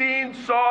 300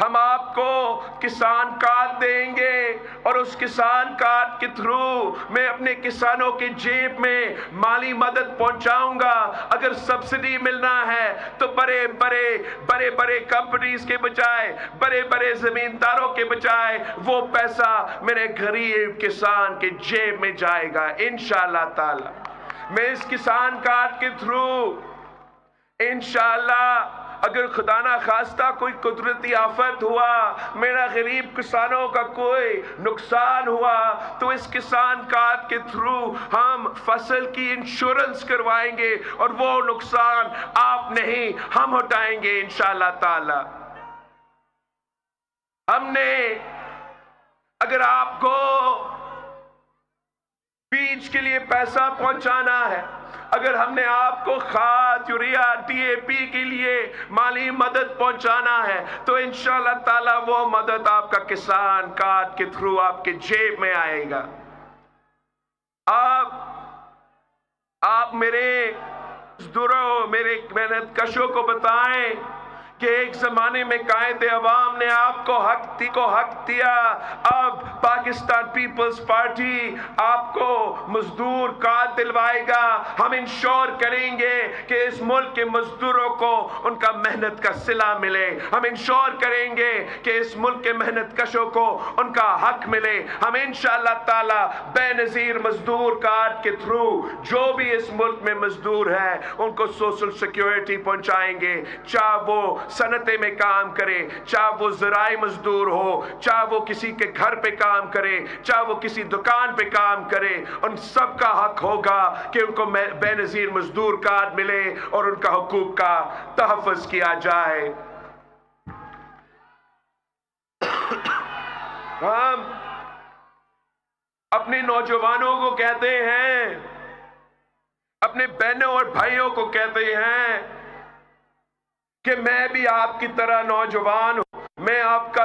ہم آپ کو کسان کارڈ دیں گے اور اس کسان کارڈ کے تھرو میں اپنے کسانوں کی جیب میں مالی مدد پہنچاؤں گا۔ اگر سبسڈی ملنا ہے تو بڑے بڑے کمپنیز کے بجائے، بڑے بڑے زمینداروں کے بجائے وہ پیسہ میرے غریب کسان کے جیب میں جائے گا انشاءاللہ تعالی۔ میں اس کسان کارڈ کے تھرو انشاءاللہ اگر خدا نہ خواستہ کوئی قدرتی آفت ہوا، میرا غریب کسانوں کا کوئی نقصان ہوا، تو اس کسان کارڈ کے تھرو ہم فصل کی انشورنس کروائیں گے اور وہ نقصان آپ نہیں ہم اٹھائیں گے انشاءاللہ تعالی۔ ہم نے اگر آپ کو بیج کے لیے پیسہ پہنچانا ہے، اگر ہم نے آپ کو کھاد، یوریا، ڈی اے پی کے لیے مالی مدد پہنچانا ہے تو انشاءاللہ تعالی وہ مدد آپ کا کسان کارڈ کے تھرو آپ کے جیب میں آئے گا۔ آپ میرے مزدوروں، میرے محنت کشوں کو بتائیں کہ ایک زمانے میں قائد عوام نے آپ کو حق دیا، اب پاکستان پیپلز پارٹی آپ کو مزدور کارڈ دلوائے گا۔ ہم انشور کریں گے کہ اس ملک کے مزدوروں کو ان کا محنت کا صلہ ملے، ہم انشور کریں گے کہ اس ملک کے محنت کشوں کو ان کا حق ملے۔ ہم انشاءاللہ تعالی بے نظیر مزدور کارڈ کے تھرو جو بھی اس ملک میں مزدور ہیں ان کو سوشل سیکیورٹی پہنچائیں گے، چاہے وہ صنعتیں میں کام کرے، چاہے وہ زراعی مزدور ہو، چاہے وہ کسی کے گھر پہ کام کرے، چاہے وہ کسی دکان پہ کام کرے، ان سب کا حق ہوگا کہ ان کو بے نظیر مزدور کارڈ ملے اور ان کا حقوق کا تحفظ کیا جائے۔ ہم اپنے نوجوانوں کو کہتے ہیں، اپنے بہنوں اور بھائیوں کو کہتے ہیں کہ میں بھی آپ کی طرح نوجوان ہوں، میں آپ کا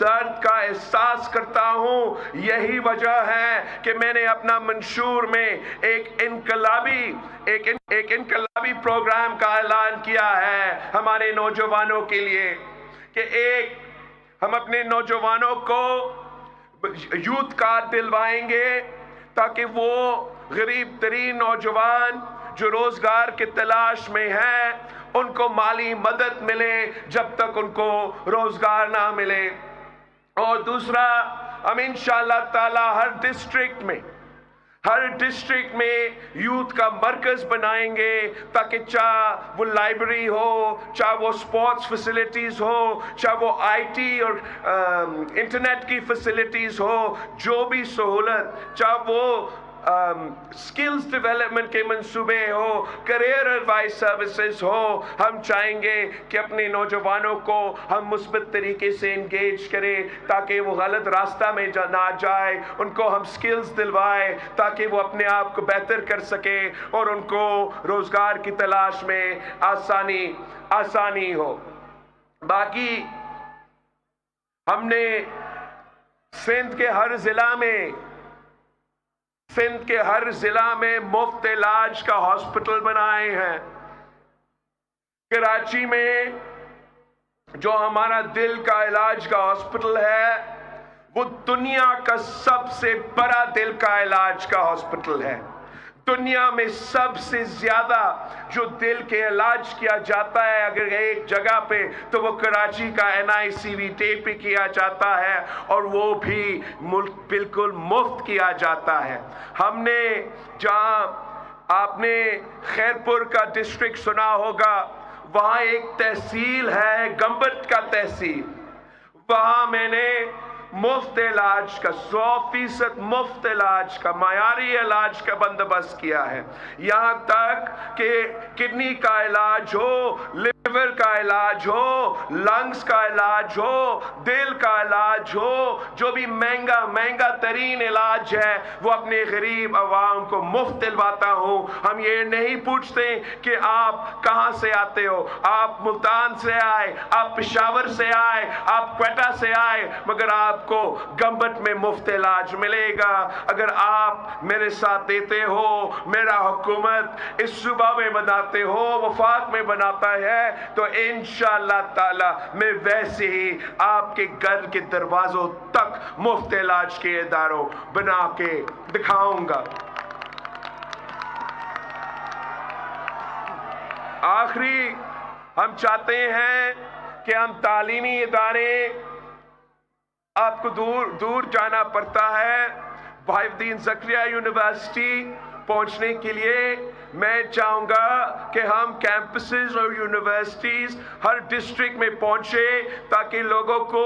درد کا احساس کرتا ہوں۔ یہی وجہ ہے کہ میں نے اپنا منشور میں ایک انقلابی پروگرام کا اعلان کیا ہے ہمارے نوجوانوں کے لیے، کہ ہم اپنے نوجوانوں کو یوتھ کارڈ دلوائیں گے تاکہ وہ غریب ترین نوجوان جو روزگار کی تلاش میں ہیں ان کو مالی مدد ملے جب تک ان کو روزگار نہ ملے۔ اور دوسرا، ہم انشاءاللہ تعالی ہر ڈسٹرکٹ میں یوتھ کا مرکز بنائیں گے تاکہ چاہے وہ لائبریری ہو، چاہے وہ سپورٹس فیسلٹیز ہو، چاہے وہ آئی ٹی اور انٹرنیٹ کی فیسلٹیز ہو، جو بھی سہولت، چاہے وہ سکلز ڈیولپمنٹ کے منصوبے ہو، کریئر ایڈوائس سروسز ہو، ہم چاہیں گے کہ اپنے نوجوانوں کو ہم مثبت طریقے سے انگیج کریں تاکہ وہ غلط راستہ میں نہ جائے، ان کو ہم سکلز دلوائیں تاکہ وہ اپنے آپ کو بہتر کر سکیں اور ان کو روزگار کی تلاش میں آسانی ہو۔ باقی ہم نے سندھ کے ہر ضلع میں مفت علاج کا ہاسپٹل بنائے ہیں۔ کراچی میں جو ہمارا دل کا علاج کا ہاسپٹل ہے وہ دنیا کا سب سے بڑا دل کا علاج کا ہاسپٹل ہے۔ دنیا میں سب سے زیادہ جو دل کے علاج کیا جاتا ہے اگر ایک جگہ پہ تو وہ کراچی کا NICVT پہ کیا جاتا ہے، اور وہ بھی بالکل مفت کیا جاتا ہے۔ ہم نے جہاں آپ نے خیرپور کا ڈسٹرکٹ سنا ہوگا، وہاں ایک تحصیل ہے گمبٹ کا تحصیل، وہاں میں نے مفت علاج کا 100% مفت علاج کا معیاری علاج کا بندوبست کیا ہے، یہاں تک کہ کڈنی کا علاج ہو، لیور کا علاج ہو، لنگز کا علاج ہو، دل کا علاج ہو، جو بھی مہنگا ترین علاج ہے وہ اپنے غریب عوام کو مفت دلواتا ہوں۔ ہم یہ نہیں پوچھتے کہ آپ کہاں سے آتے ہو، آپ ملتان سے آئے، آپ پشاور سے آئے، آپ کوئٹہ سے آئے، مگر آپ کو گمبٹ میں مفت علاج ملے گا اگر آپ میرے ساتھ دیتے ہو۔ میرا حکومت اس صوبہ میں بناتے ہو، وفاق میں بناتا ہے تو انشاءاللہ تعالی میں ویسے ہی آپ کے گھر کے دروازوں تک مفت علاج کے اداروں بنا کے دکھاؤں گا۔ آخری ہم چاہتے ہیں کہ ہم تعلیمی ادارے، آپ کو دور جانا پڑتا ہے بھائی الدین زکریا یونیورسٹی پہنچنے کے لیے، میں چاہوں گا کہ ہم کیمپسز اور یونیورسٹیز ہر ڈسٹرکٹ میں پہنچے تاکہ لوگوں کو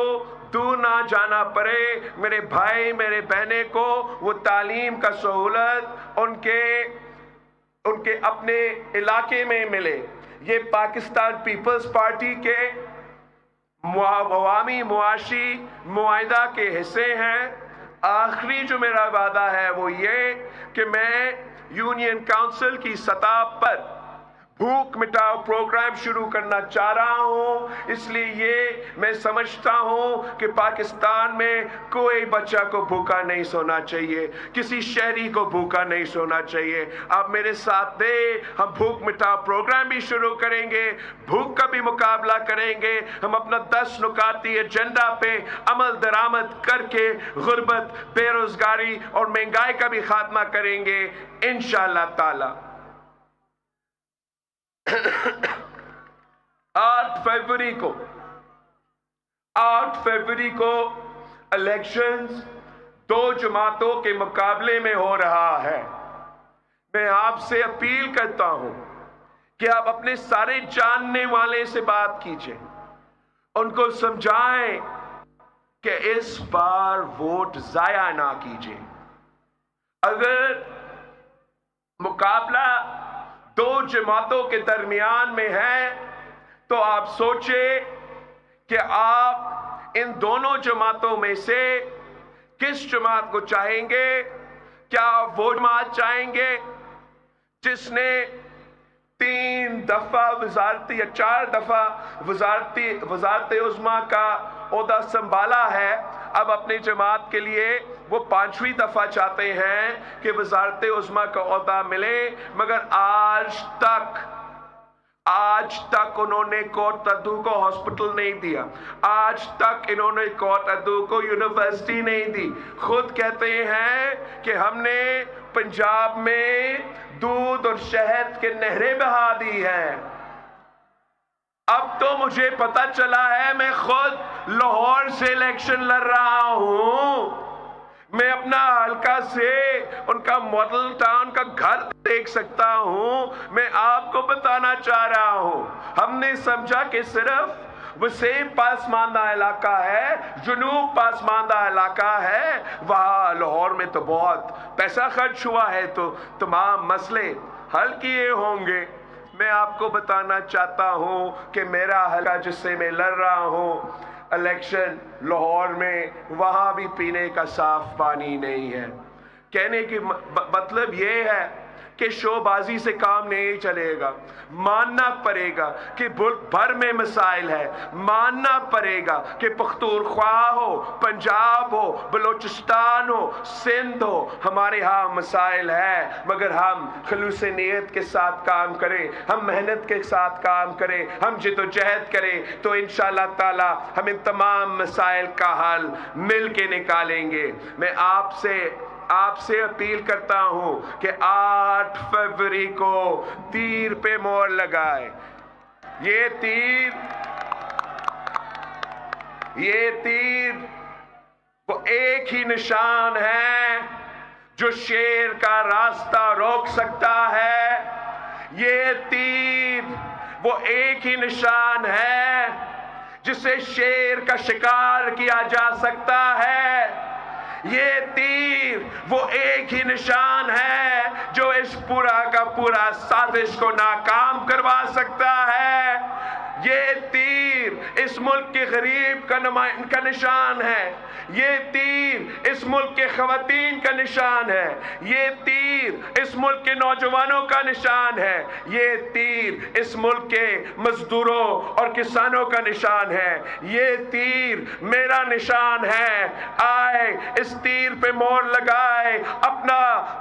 دور نہ جانا پڑے، میرے بھائی میرے بہنیں کو وہ تعلیم کا سہولت ان کے اپنے علاقے میں ملے۔ یہ پاکستان پیپلز پارٹی کے عوامی معاشی معاہدہ کے حصے ہیں۔ آخری جو میرا وعدہ ہے وہ یہ کہ میں یونین کاؤنسل کی سطح پر بھوک مٹاؤ پروگرام شروع کرنا چاہ رہا ہوں، اس لیے یہ میں سمجھتا ہوں کہ پاکستان میں کوئی بچہ کو بھوکا نہیں سونا چاہیے، کسی شہری کو بھوکا نہیں سونا چاہیے۔ آپ میرے ساتھ دیں، ہم بھوک مٹاؤ پروگرام بھی شروع کریں گے، بھوک کا بھی مقابلہ کریں گے، ہم اپنا 10 نکاتی ایجنڈا پہ عمل درآمد کر کے غربت، بے روزگاری اور مہنگائی کا بھی خاتمہ کریں گے انشاءاللہ تعالی۔ 8 فروری کو الیکشنز 2 جماعتوں کے مقابلے میں ہو رہا ہے۔ میں آپ سے اپیل کرتا ہوں کہ آپ اپنے سارے جاننے والے سے بات کیجئے، ان کو سمجھائیں کہ اس بار ووٹ ضائع نہ کیجئے۔ اگر مقابلہ 2 جماعتوں کے درمیان میں ہے تو آپ سوچیں کہ آپ ان دونوں جماعتوں میں سے کس جماعت کو چاہیں گے؟ کیا آپ وہ جماعت چاہیں گے جس نے 3 دفعہ وزارتی یا 4 دفعہ وزارت عظمیٰ کا عہدہ سنبھالا ہے، اب اپنی جماعت کے لیے وہ 5ویں دفعہ چاہتے ہیں کہ وزارت عظمیٰ کا عہدہ ملے، مگر آج تک انہوں نے کوٹ ادو کو ہاسپٹل نہیں دیا، آج تک انہوں نے کوٹ ادو کو یونیورسٹی نہیں دی۔ خود کہتے ہیں کہ ہم نے پنجاب میں دودھ اور شہد کے نہریں بہا دی ہیں۔ اب تو مجھے پتہ چلا ہے، میں خود لاہور سے الیکشن لڑ رہا ہوں، میں اپنا حلقہ سے ان کا ماڈل ٹاؤن کا گھر دیکھ سکتا ہوں۔ میں آپ کو بتانا چاہ رہا ہوں، ہم نے سمجھا کہ صرف وسیع پسماندہ علاقہ ہے، جنوب پسماندہ علاقہ ہے، وہاں لاہور میں تو بہت پیسہ خرچ ہوا ہے تو تمام مسئلے حل کیے ہوں گے۔ میں آپ کو بتانا چاہتا ہوں کہ میرا حلقہ جس سے میں لڑ رہا ہوں الیکشن لاہور میں، وہاں بھی پینے کا صاف پانی نہیں ہے۔ کہنے کی مطلب یہ ہے کہ شو بازی سے کام نہیں چلے گا، ماننا پڑے گا کہ ملک بھر میں مسائل ہے، ماننا پڑے گا کہ پختونخوا ہو، پنجاب ہو، بلوچستان ہو، سندھ ہو، ہمارے ہاں مسائل ہے، مگر ہم خلوص نیت کے ساتھ کام کریں، ہم محنت کے ساتھ کام کریں، ہم جد و جہد کریں تو انشاءاللہ تعالی ہم ان تمام مسائل کا حل مل کے نکالیں گے۔ میں آپ سے اپیل کرتا ہوں کہ 8 فروری کو تیر پہ مور لگائے۔ یہ تیر وہ ایک ہی نشان ہے جو شیر کا راستہ روک سکتا ہے، یہ تیر وہ ایک ہی نشان ہے جسے شیر کا شکار کیا جا سکتا ہے، یہ تیر وہ ایک ہی نشان ہے جو اس پورا کا پورا سازش کو ناکام کروا سکتا ہے، یہ تیر اس ملک کے غریب کا نشان ہے، یہ تیر اس ملک کے خواتین کا نشان ہے، یہ تیر اس ملک کے نوجوانوں کا نشان ہے، یہ تیر اس ملک کے مزدوروں اور کسانوں کا نشان ہے، یہ تیر میرا نشان ہے۔ آئے اس تیر پہ مور لگائے، اپنا